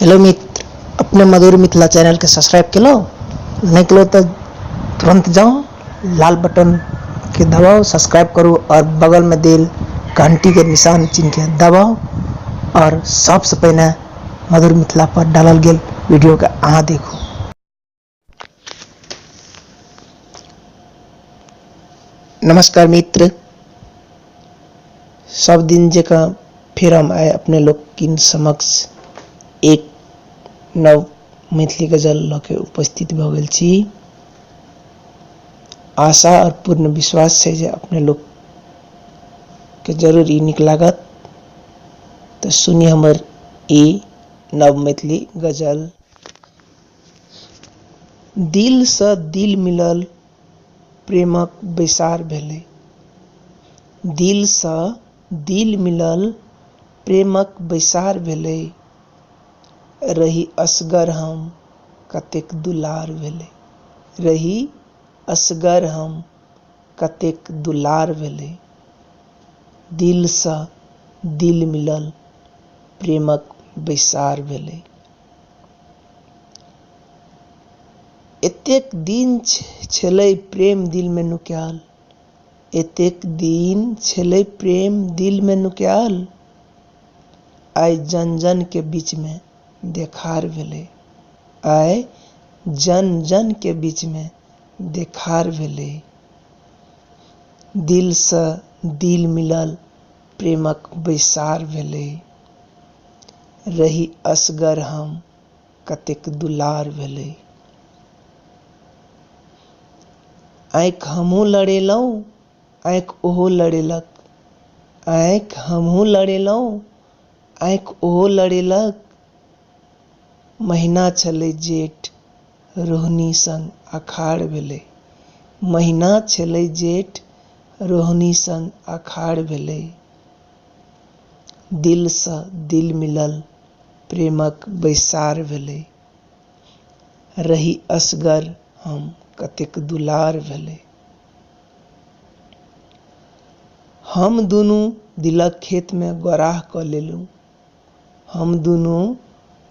Hello मित्र, अपने मधुर Mithila channel के subscribe के लो, नहीं करो तो तुरंत जाओ लाल बटन के दबाओ, सब्सक्राइब करो और बगल में दिल घंटी के निशान चिन्ह के दबाओ और सबसे पहले मधुर मिथिला पर डालल गेल वीडियो के अहाँ देखो। नमस्कार मित्र, सब दिन जका फिर हम आए अपने लोग किन समक्ष एक नव मैथिली गजल ल के उपस्थित भ गेल छी। आशा और पूर्ण विश्वास छै जे अपने लोग के जरूर ई नीक लागत। तो सुनी हमर ई नव मैथिली गजल। दिल सँ दिल मिलल प्रेमक बैसार भेलै, दिल सँ दिल मिलल प्रेमक बैसार भेलै, रही असगर हम कतेक दुलार भेलै, रही असगर हम कतेक दुलार भेलै, दिल सँ दिल मिलल प्रेमक बैसार भेलै। एतेक दिन छलै प्रेम दिल में नुकायल, एतेक दिन छलै प्रेम दिल में नुकायल, आइ जन जन के बीच में देखार भेलै, आइ जन जन के बीच में देखार भेलै, दिल सँ दिल मिलल प्रेमक बैसार भेलै, रही असगर हम कतेक दुलार भेलै। आँखि हमहूँ लड़ेलहुँ आँखि ओहो लड़ेलक, आँखि हमहूँ लड़ेलहुँ आँखि ओहो लड़ेलक, महीना छलै जेठ रोहिणी संग अखाड़ भेलै, महीना छलै जेठ रोहिणी संग अखाड़ भेलै, दिल सँ दिल मिलल प्रेमक बैसार भेलै, रही असगर हम कतेक दुलार भेलै। हम दुनू दिलक खेत में गोराह क लेलहुँ, हम दुनू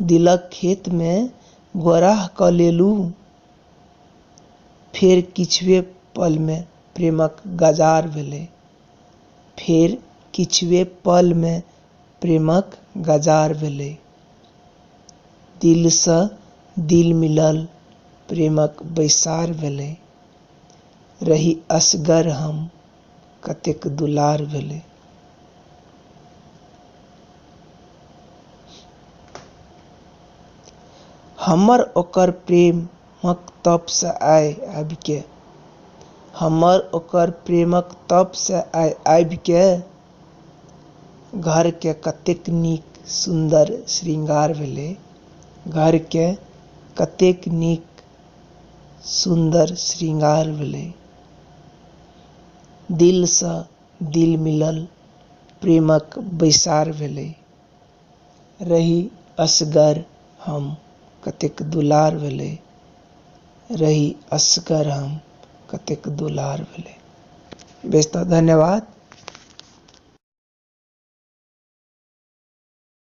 दिलक खेत में गोराह क लेलहुँ, फेर किछुए पल में प्रेमक गजार भेलै, फेर किछुए पल में प्रेमक गजार भेलै, दिल सँ दिल मिलल प्रेमक बैसार भेलै, रही असगर हम कतेक दुलार भेलै। हमर ओकर प्रेमक तप से आबि के, हमर ओकर प्रेमक तप से आबि के, घर के कतेक नीक सुंदर श्रृंगार भेलै, घर के कतेक नीक सुंदर श्रृंगार भेलै, दिल सँ दिल मिलल प्रेमक बैसार भेलै, रही असगर हम कतेक दुलार भेलै, रही असगर हम कतेक दुलार भेलै। बेस्ता धन्यवाद।